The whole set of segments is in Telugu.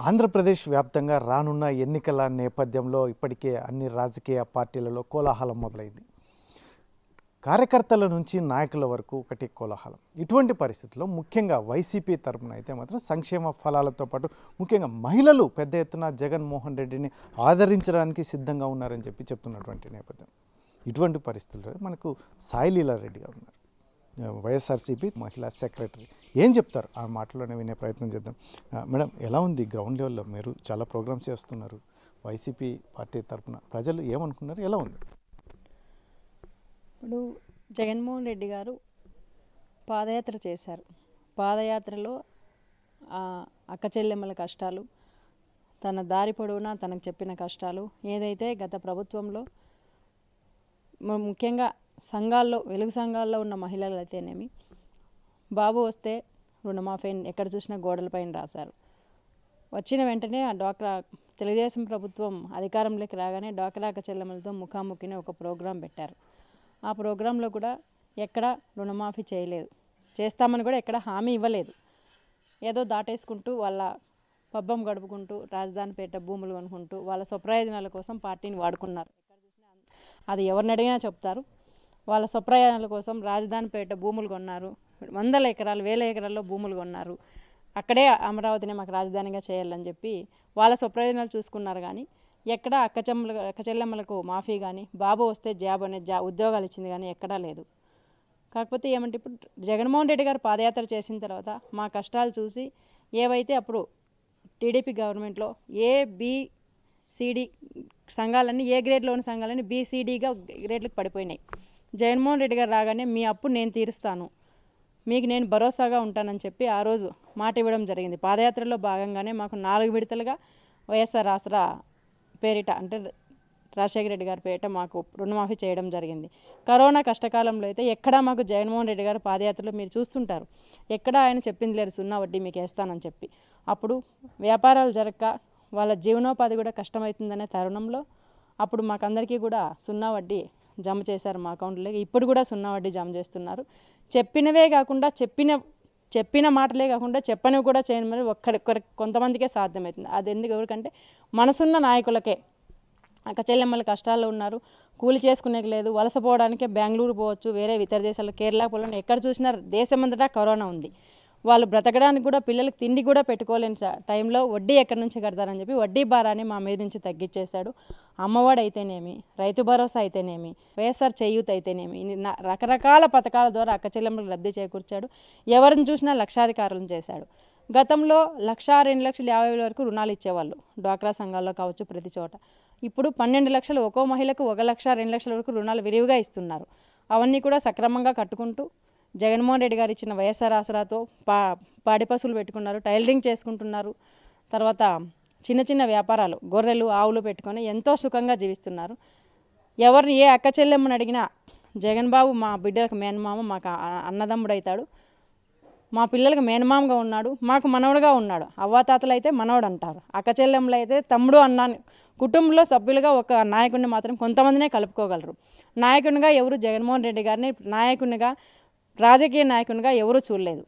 ఆంధ్రప్రదేశ్ వ్యాప్తంగా రానున్న ఎన్నికల నేపథ్యంలో ఇప్పటికే అన్ని రాజకీయ పార్టీలలో కోలాహలం మొదలైంది. కార్యకర్తల నుంచి నాయకుల వరకు ఒకటి కోలాహలం. ఇటువంటి పరిస్థితుల్లో ముఖ్యంగా వైసీపీ తరపున అయితే మాత్రం సంక్షేమ ఫలాలతో పాటు ముఖ్యంగా మహిళలు పెద్ద ఎత్తున జగన్మోహన్ రెడ్డిని ఆదరించడానికి సిద్ధంగా ఉన్నారని చెప్తున్నటువంటి నేపథ్యం. ఇటువంటి పరిస్థితుల్లో మనకు సాయిలీలా రెడ్డి గారు ఉన్నారు, వైఎస్ఆర్సీపీ మహిళా సెక్రటరీ. ఏం చెప్తారు ఆ మాటలోనే వినే ప్రయత్నం చేద్దాం. మేడం, ఎలా ఉంది గ్రౌండ్ లెవెల్లో? మీరు చాలా ప్రోగ్రామ్స్ చేస్తున్నారు వైసీపీ పార్టీ తరఫున, ప్రజలు ఏమనుకున్నారు, ఎలా ఉంది? ఇప్పుడు జగన్మోహన్ రెడ్డి గారు పాదయాత్ర చేశారు. పాదయాత్రలో అక్క చెల్లెమ్మల కష్టాలు, తన దారి పొడవునా తనకు చెప్పిన కష్టాలు, ఏదైతే గత ప్రభుత్వంలో ముఖ్యంగా సంఘాల్లో, వెలుగు సంఘాల్లో ఉన్న మహిళలు అయితేనేమి, బాబు వస్తే రుణమాఫీ ఎక్కడ చూసినా గోడలపైన రాశారు. వచ్చిన వెంటనే ఆ డ్వాక్రా తెలుగుదేశం ప్రభుత్వం అధికారంలోకి రాగానే డ్వాక్రా అక్క చెల్లెమ్మలతో ముఖాముఖిని ఒక ప్రోగ్రాం పెట్టారు. ఆ ప్రోగ్రాంలో కూడా ఎక్కడ రుణమాఫీ చేయలేదు, చేస్తామని కూడా ఎక్కడ హామీ ఇవ్వలేదు. ఏదో దాటేసుకుంటూ వాళ్ళ పబ్బం గడుపుకుంటూ రాజధానిపేట భూములు కొనుక్కుంటూ వాళ్ళ స్వప్రయోజనాల కోసం పార్టీని వాడుకున్నారు. ఎక్కడ చూసినా అది ఎవరిని అడిగినా చెప్తారు. వాళ్ళ స్వప్రయోజనాల కోసం రాజధానిపేట భూములు కొన్నారు, వందల ఎకరాలు, వేల ఎకరాల్లో భూములు కొన్నారు. అక్కడే అమరావతిని మాకు రాజధానిగా చేయాలని చెప్పి వాళ్ళ స్వప్రయోజనాలు చూసుకున్నారు. కానీ ఎక్కడ అక్క చెల్లెమ్మలకు మాఫీ కానీ, బాబు వస్తే జాబ్ అనే ఉద్యోగాలు ఇచ్చింది కానీ ఎక్కడా లేదు. కాకపోతే ఏమంటే ఇప్పుడు జగన్మోహన్ రెడ్డి గారు పాదయాత్ర చేసిన తర్వాత మా కష్టాలు చూసి ఏవైతే అప్పుడు టీడీపీ గవర్నమెంట్లో ఏబిసిడి సంఘాలన్నీ, ఏ గ్రేడ్లోని సంఘాలన్నీ బిసిడిగా గ్రేడ్లకు పడిపోయినాయి. జగన్మోహన్ రెడ్డి గారు రాగానే మీ అప్పు నేను తీరుస్తాను, మీకు నేను భరోసాగా ఉంటానని చెప్పి ఆ రోజు మాట ఇవ్వడం జరిగింది. పాదయాత్రలో భాగంగానే మాకు 4 విడతలుగా వైఎస్ఆర్ ఆసరా పేరిట, అంటే రాజశేఖర రెడ్డి గారి పేరిట మాకు రుణమాఫీ చేయడం జరిగింది. కరోనా కష్టకాలంలో అయితే ఎక్కడా మాకు జగన్మోహన్ రెడ్డి గారు పాదయాత్రలో మీరు చూస్తుంటారు, ఎక్కడా ఆయన చెప్పింది లేదు 0 వడ్డీ మీకు వేస్తానని చెప్పి. అప్పుడు వ్యాపారాలు జరగక వాళ్ళ జీవనోపాధి కూడా కష్టమవుతుందనే తరుణంలో అప్పుడు మాకందరికీ కూడా 0 వడ్డీ జమ చేశారు మా అకౌంట్లో. ఇప్పుడు కూడా 0 వడ్డీ జమ చేస్తున్నారు. చెప్పినవే కాకుండా చెప్పిన మాటలే కాకుండా చెప్పనివి కూడా చేయడం మరి కొంతమందికే సాధ్యమవుతుంది. అది ఎందుకు, ఎవరికంటే మనసున్న నాయకులకే. అక్క చెల్లెమ్మల కష్టాల్లో ఉన్నారు, కూలి చేసుకునేకి లేదు, వలసపోవడానికే బెంగళూరు పోవచ్చు, వేరే ఇతర దేశాలు, కేరళ పోలని ఎక్కడ చూసినా దేశమంతటా కరోనా ఉంది. వాళ్ళు బ్రతకడానికి కూడా, పిల్లలకి తిండి కూడా పెట్టుకోలేని టైంలో వడ్డీ ఎక్కడి నుంచి కడతారని చెప్పి వడ్డీ భారాన్ని మా మీద నుంచి తగ్గించేశాడు. అమ్మఒడి అయితేనేమి, రైతు భరోసా అయితేనేమి, వైఎస్ఆర్ చేయూత్ అయితేనేమి, రకరకాల పథకాల ద్వారా అక్క చెల్లెమ్మలకు లబ్ధి చేకూర్చాడు. ఎవరిని చూసినా లక్షాధికారులను చేశాడు. గతంలో 1,02,50,000 వరకు రుణాలు ఇచ్చేవాళ్ళు డ్వాక్రా సంఘాల్లో కావచ్చు, ప్రతి చోట. ఇప్పుడు 12 లక్షలు, ఒక్కో మహిళకు 1,00,000-2,00,000 వరకు రుణాలు విరివిగా ఇస్తున్నారు. అవన్నీ కూడా సక్రమంగా కట్టుకుంటూ జగన్మోహన్ రెడ్డి గారు ఇచ్చిన వైఎస్ఆర్ ఆసరాతో పాడి పశువులు పెట్టుకున్నారు, టైలరింగ్ చేసుకుంటున్నారు. తర్వాత చిన్న చిన్న వ్యాపారాలు, గొర్రెలు, ఆవులు పెట్టుకొని ఎంతో సుఖంగా జీవిస్తున్నారు. ఎవరిని ఏ అక్క చెల్లెమ్మని అడిగినా జగన్ బాబు మా బిడ్డలకు మేనమామ, మాకు అన్నదమ్ముడు అవుతాడు, మా పిల్లలకు మేనమామగా ఉన్నాడు, మాకు మనవడుగా ఉన్నాడు. అవ్వాతాతలు అయితే మనవడు అంటారు, అక్క చెల్లెమ్మలు అయితే తమ్ముడు అన్నాను. కుటుంబంలో సభ్యులుగా ఒక నాయకుడిని మాత్రం కొంతమందినే కలుపుకోగలరు. నాయకునిగా ఎవరు జగన్మోహన్ రెడ్డి గారిని నాయకునిగా, రాజకీయ నాయకునిగా ఎవరూ చూడలేదు.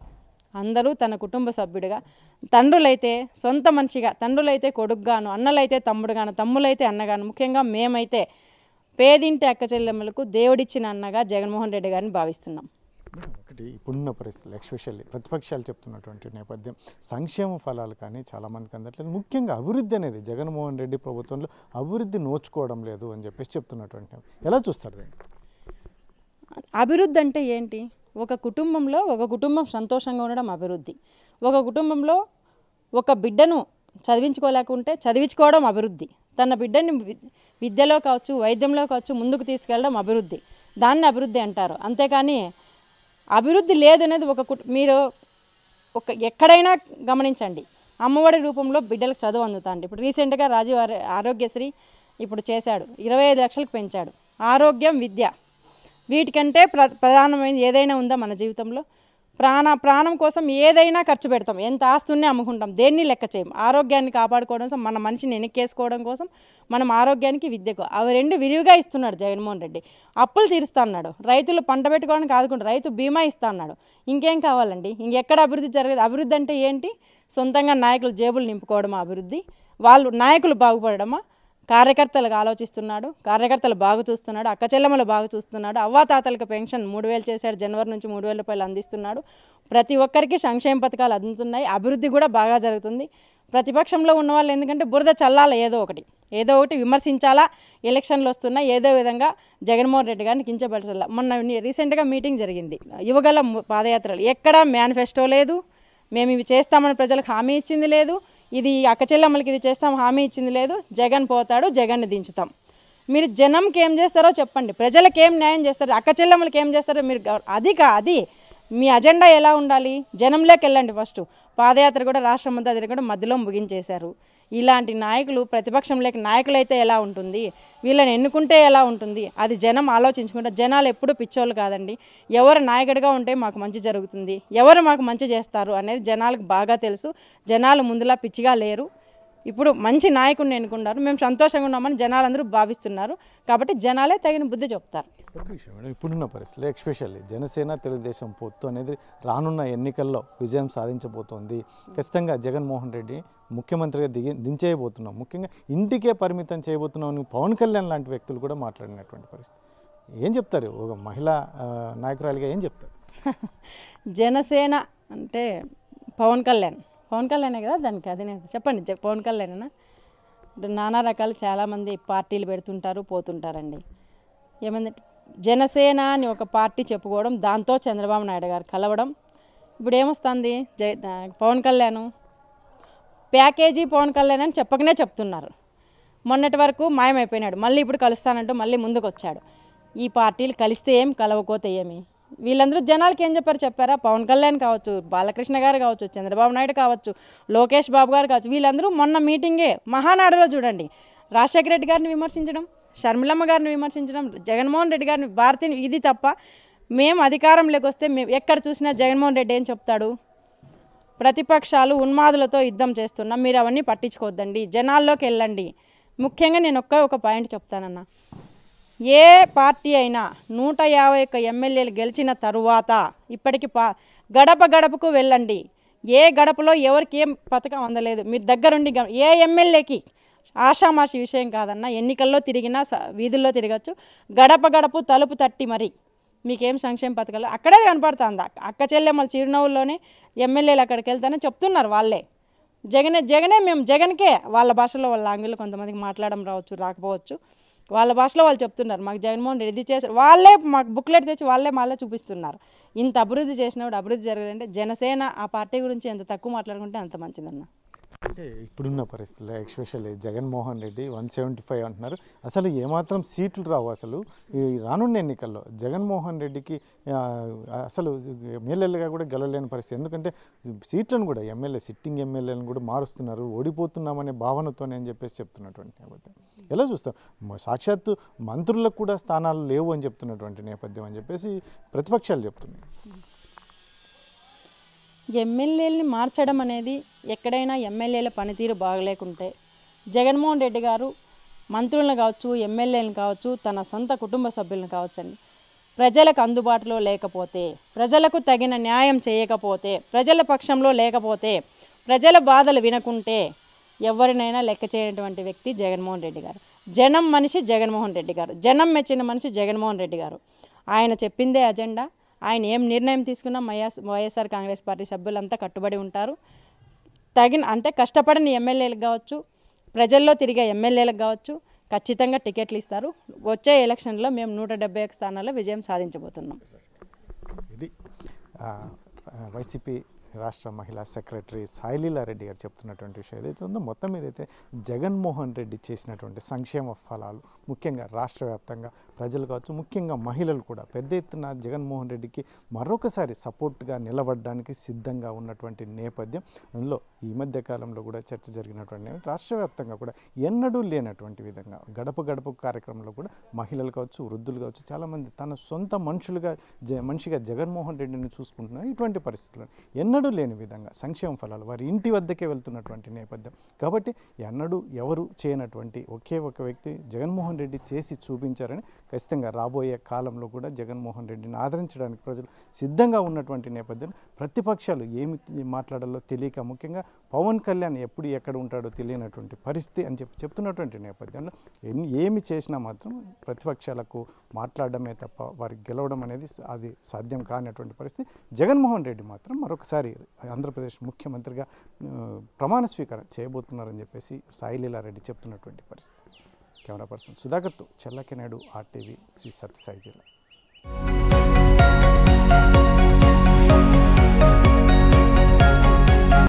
అందరూ తన కుటుంబ సభ్యుడిగా, తండ్రులైతే సొంత మనిషిగా, తండ్రులైతే కొడుకుగాను, అన్నలైతే తమ్ముడుగాను, తమ్ములైతే అన్నగాను, ముఖ్యంగా మేమైతే పేదింటి అక్క చెల్లెమ్మలకు దేవుడిచ్చిన అన్నగా జగన్మోహన్ రెడ్డి గారిని భావిస్తున్నాం. ఒకటి ఇప్పుడున్న పరిస్థితులు, ఎస్పెషల్లీ ప్రతిపక్షాలు చెప్తున్నటువంటి నేపథ్యం, సంక్షేమ ఫలాలు కానీ చాలామందికి అందట్లేదు. ముఖ్యంగా అభివృద్ధి అనేది జగన్మోహన్ రెడ్డి ప్రభుత్వంలో అభివృద్ధి నోచుకోవడం లేదు అని చెప్పేసి చెప్తున్నటువంటి, ఎలా చూస్తారు దాన్ని? అభివృద్ధి అంటే ఏంటి? ఒక కుటుంబం సంతోషంగా ఉండడం అభివృద్ధి. ఒక కుటుంబంలో ఒక బిడ్డను చదివించుకోలేకుంటే చదివించుకోవడం అభివృద్ధి. తన బిడ్డని విద్యలో కావచ్చు, వైద్యంలో కావచ్చు ముందుకు తీసుకెళ్ళడం అభివృద్ధి. దాన్ని అభివృద్ధి అంటారు. అంతేకాని అభివృద్ధి లేదు అనేది మీరు ఎక్కడైనా గమనించండి. అమ్మఒడి రూపంలో బిడ్డలకు చదువు అందుతాండి. ఇప్పుడు రీసెంట్గా రాజీవ్ ఆరోగ్యశ్రీ ఇప్పుడు చేశాడు, 25 లక్షలకు పెంచాడు. ఆరోగ్యం, విద్య, వీటికంటే ప్రధానమైన ఏదైనా ఉందా మన జీవితంలో? ప్రాణం కోసం ఏదైనా ఖర్చు పెడతాం, ఎంత ఆస్తున్నే అమ్ముకుంటాం, దేన్ని లెక్క చేయం. ఆరోగ్యాన్ని కాపాడుకోవడం కోసం, మన మనిషిని వెనక్కేసుకోవడం కోసం, మనం ఆరోగ్యానికి విద్యకు అవి రెండు విరివిగా ఇస్తున్నాడు జగన్మోహన్ రెడ్డి. అప్పులు తీరుస్తా అన్నాడు, రైతులు పంట పెట్టుకోవడానికి ఆదుకుంటారు, రైతు బీమా ఇస్తా అన్నాడు. ఇంకేం కావాలండి? ఇంకెక్కడ అభివృద్ధి జరగదు. అభివృద్ధి అంటే ఏంటి? సొంతంగా నాయకులు జేబులు నింపుకోవడమా అభివృద్ధి? వాళ్ళు నాయకులు బాగుపడమా? కార్యకర్తలకు ఆలోచిస్తున్నాడు, కార్యకర్తలు బాగా చూస్తున్నాడు, అక్క చెల్లెమ్మలు బాగా చూస్తున్నాడు, అవ్వాతాతలకు పెన్షన్ 3,000 చేశాడు, జనవరి నుంచి 3,000 రూపాయలు అందిస్తున్నాడు. ప్రతి ఒక్కరికి సంక్షేమ పథకాలు అందుతున్నాయి, అభివృద్ధి కూడా బాగా జరుగుతుంది. ప్రతిపక్షంలో ఉన్న వాళ్ళు ఎందుకంటే బురద చల్లాలి, ఏదో ఒకటి విమర్శించాలా, ఎలక్షన్లు వస్తున్నాయి, ఏదో విధంగా జగన్మోహన్ రెడ్డి గారిని కించపరచాలా. మొన్న రీసెంట్గా మీటింగ్ జరిగింది, యువగల పాదయాత్రలు, ఎక్కడా మేనిఫెస్టో లేదు, మేము ఇవి చేస్తామని ప్రజలకు హామీ ఇచ్చింది లేదు, ఇది అక్క చెల్లెమ్మలకి ఇది చేస్తాం హామీ ఇచ్చింది లేదు. జగన్ పోతాడు, జగన్ని దించుతాం. మీరు జనంకి ఏం చేస్తారో చెప్పండి, ప్రజలకు ఏం న్యాయం చేస్తారు, అక్క చెల్లెమ్మలకి ఏం చేస్తారో మీరు అది మీ అజెండా ఎలా ఉండాలి? జనంలోకి వెళ్ళండి ఫస్ట్. పాదయాత్ర కూడా రాష్ట్రం అంతా తిరగడం మధ్యలో ముగించేశారు. ఇలాంటి నాయకులు ప్రతిపక్షంలోకి నాయకులు అయితే ఎలా ఉంటుంది, వీళ్ళని ఎన్నుకుంటే ఎలా ఉంటుంది, అది జనం ఆలోచించుకుంటే. జనాలు ఎప్పుడూ పిచ్చోళ్ళు కాదండి. ఎవరు నాయకుడిగా ఉంటే మాకు మంచి జరుగుతుంది, ఎవరు మాకు మంచి చేస్తారు అనేది జనాలకు బాగా తెలుసు. జనాలు ముందులా పిచ్చిగా లేరు. ఇప్పుడు మంచి నాయకుడిని ఎన్నుకున్నారు, మేము సంతోషంగా ఉన్నామని జనాలందరూ భావిస్తున్నారు. కాబట్టి జనాలే తగిన బుద్ధి చెప్తారు. ఒక విషయం మేడం, ఇప్పుడున్న పరిస్థితులు ఎస్పెషల్లీ జనసేన తెలుగుదేశం పొత్తు అనేది రానున్న ఎన్నికల్లో విజయం సాధించబోతోంది. ఖచ్చితంగా జగన్మోహన్ రెడ్డి ముఖ్యమంత్రిగా దించేయబోతున్నాం, ముఖ్యంగా ఇంటికే పరిమితం చేయబోతున్నాం అని పవన్ కళ్యాణ్ లాంటి వ్యక్తులు కూడా మాట్లాడినటువంటి పరిస్థితి. ఏం చెప్తారు ఒక మహిళా నాయకురాలిగా, ఏం చెప్తారు? జనసేన అంటే పవన్ కళ్యాణే కదా దానికి అధినేత. చెప్పండి, పవన్ కళ్యాణేనా? నానా రకాలు చాలామంది పార్టీలు పెడుతుంటారు, పోతుంటారండి. ఏమందంటే జనసేన అని ఒక పార్టీ చెప్పుకోవడం, దాంతో చంద్రబాబు నాయుడు గారు కలవడం. ఇప్పుడు ఏమొస్తుంది? పవన్ కళ్యాణ్ ప్యాకేజీ పవన్ కళ్యాణ్ అని చెప్పకనే చెప్తున్నారు. మొన్నటి వరకు మాయమైపోయినాడు, మళ్ళీ ఇప్పుడు కలుస్తానంటూ మళ్ళీ ముందుకు వచ్చాడు. ఈ పార్టీలు కలిస్తే ఏం, కలవకపోతే ఏమి? వీళ్ళందరూ జనాలకి ఏం చెప్పారా? పవన్ కళ్యాణ్ కావచ్చు, బాలకృష్ణ గారు కావచ్చు, చంద్రబాబు నాయుడు కావచ్చు, లోకేష్ బాబు గారు కావచ్చు, వీళ్ళందరూ మొన్న మీటింగే మహానాడులో చూడండి, రాజశేఖర రెడ్డి గారిని విమర్శించడం, షర్మిలమ్మ గారిని విమర్శించడం, జగన్మోహన్ రెడ్డి గారిని, భారతిని, ఇది తప్ప మేము అధికారంలోకి వస్తే మేము ఎక్కడ చూసినా జగన్మోహన్ రెడ్డి ఏం చెప్తాడు? ప్రతిపక్షాలు ఉన్మాదులతో యుద్ధం చేస్తున్నాం, మీరు అవన్నీ పట్టించుకోవద్దండి, జనాల్లోకి వెళ్ళండి. ముఖ్యంగా నేను ఒక పాయింట్ చెప్తానన్నా, ఏ పార్టీ అయినా 151 ఎమ్మెల్యేలు గెలిచిన తరువాత ఇప్పటికి గడప గడపకు వెళ్ళండి, ఏ గడపలో ఎవరికి ఏం పథకం అందలేదు, మీరు దగ్గరుండి ఏ ఎమ్మెల్యేకి ఆషామాషి విషయం కాదన్న, ఎన్నికల్లో తిరిగినా వీధుల్లో తిరగచ్చు, గడప గడపు తలుపు తట్టి మరి మీకేం సంక్షేమ పథకాలు అక్కడే కనపడుతుంది. అక్క చెల్లెమ్మల చిరునవ్వుల్లోనే ఎమ్మెల్యేలు అక్కడికి వెళ్తానని చెప్తున్నారు వాళ్ళే. జగనే మేము జగన్కే, వాళ్ళ భాషలో వాళ్ళ లాంగ్వేజ్లో కొంతమందికి మాట్లాడడం రాకపోవచ్చు, వాళ్ళ భాషలో వాళ్ళు చెప్తున్నారు మాకు జగన్మోహన్ రెడ్డి ఇది చేశారు, వాళ్ళే మాకు బుక్లెట్ తెచ్చి వాళ్ళే చూపిస్తున్నారు. ఇంత అభివృద్ధి చేసినప్పుడు అభివృద్ధి జరగదంటే జనసేన ఆ పార్టీ గురించి ఎంత తక్కువ మాట్లాడుకుంటే అంత మంచిదన్న. అంటే ఇప్పుడున్న పరిస్థితుల్లో ఎస్పెషల్లీ జగన్మోహన్ రెడ్డి 175 అంటున్నారు, అసలు ఏమాత్రం సీట్లు రావు. అసలు ఈ రానున్న ఎన్నికల్లో జగన్మోహన్ రెడ్డికి అసలు ఎమ్మెల్యేలుగా కూడా గెలవలేని పరిస్థితి. ఎందుకంటే సీట్లను కూడా సిట్టింగ్ ఎమ్మెల్యేలను కూడా మారుస్తున్నారు, ఓడిపోతున్నామనే భావనతోనే అని చెప్పేసి చెప్తున్నటువంటి నేపథ్యం ఎలా చూస్తారు? సాక్షాత్తు మంత్రులకు కూడా స్థానాలు లేవు అని చెప్తున్నటువంటి నేపథ్యం అని చెప్పేసి ప్రతిపక్షాలు చెప్తున్నాయి. ఎమ్మెల్యేలని మార్చడం అనేది, ఎక్కడైనా ఎమ్మెల్యేల పనితీరు బాగలేకుంటే జగన్మోహన్ రెడ్డి గారు మంత్రులను కావచ్చు, ఎమ్మెల్యేలను కావచ్చు, తన సొంత కుటుంబ సభ్యులను కావచ్చండి, ప్రజలకు అందుబాటులో లేకపోతే, ప్రజలకు తగిన న్యాయం చేయకపోతే, ప్రజల పక్షంలో లేకపోతే, ప్రజల బాధలు వినకుంటే ఎవరినైనా లెక్క చేయనటువంటి వ్యక్తి జగన్మోహన్ రెడ్డి గారు. జనం మనిషి జగన్మోహన్ రెడ్డి గారు, జనం మెచ్చిన మనిషి జగన్మోహన్ రెడ్డి గారు. ఆయన చెప్పిందే అజెండా, ఆయన ఏం నిర్ణయం తీసుకున్నా వైఎస్ఆర్ కాంగ్రెస్ పార్టీ సభ్యులంతా కట్టుబడి ఉంటారు. అంటే కష్టపడిన ఎమ్మెల్యేలకు కావచ్చు, ప్రజల్లో తిరిగే ఎమ్మెల్యేలకు కావచ్చు ఖచ్చితంగా టికెట్లు ఇస్తారు. వచ్చే ఎలక్షన్లో మేము 171 స్థానాల్లో విజయం సాధించబోతున్నాం. ఇది వైసీపీ రాష్ట్ర మహిళా సెక్రటరీ సాయిలీలా రెడ్డి గారు చెప్తున్నటువంటి విషయం ఏదైతే ఉందో, మొత్తం మీదైతే జగన్మోహన్ రెడ్డి చేసినటువంటి సంక్షేమ ఫలాలు ముఖ్యంగా రాష్ట్ర వ్యాప్తంగా ప్రజలు కావచ్చు, ముఖ్యంగా మహిళలు కూడా పెద్ద ఎత్తున జగన్మోహన్ రెడ్డికి మరొకసారి సపోర్ట్గా నిలబడడానికి సిద్ధంగా ఉన్నటువంటి నేపథ్యం. అందులో ఈ మధ్య కాలంలో కూడా చర్చ జరిగినటువంటి రాష్ట్ర వ్యాప్తంగా కూడా ఎన్నడూ లేనటువంటి విధంగా గడప గడప కార్యక్రమంలో కూడా మహిళలు కావచ్చు, వృద్ధులు కావచ్చు, చాలామంది తన సొంత మనిషిగా జగన్మోహన్ రెడ్డిని చూసుకుంటున్నారు. ఇటువంటి పరిస్థితుల్లో ఎన్నడూ లేని విధంగా సంక్షేమ ఫలాలు వారి ఇంటి వద్దకే వెళ్తున్నటువంటి నేపథ్యం కాబట్టి ఎన్నడూ ఎవరు చేయనటువంటి ఒకే ఒక వ్యక్తి జగన్మోహన్ రెడ్డి చేసి చూపించారని ఖచ్చితంగా రాబోయే కాలంలో కూడా జగన్మోహన్ రెడ్డిని ఆదరించడానికి ప్రజలు సిద్ధంగా ఉన్నటువంటి నేపథ్యంలో ప్రతిపక్షాలు ఏమి మాట్లాడాలో తెలియక, ముఖ్యంగా పవన్ కళ్యాణ్ ఎప్పుడు ఎక్కడ ఉంటాడో తెలియనటువంటి పరిస్థితి అని చెప్తున్నటువంటి నేపథ్యంలో ఏమి చేసినా మాత్రం ప్రతిపక్షాలకు మాట్లాడడమే తప్ప వారికి గెలవడం అనేది అది సాధ్యం కానటువంటి పరిస్థితి. జగన్మోహన్ రెడ్డి మాత్రం మరొకసారి ఆంధ్రప్రదేశ్ ముఖ్యమంత్రిగా ప్రమాణ స్వీకారం చేయబోతున్నారని చెప్పేసి సాయిలీలారెడ్డి చెప్తున్నటువంటి పరిస్థితి. కెమెరా పర్సన్ సుధాకర్తో చెల్లకెనాయుడు, RTV, శ్రీ సత్యసాయి జిల్లా.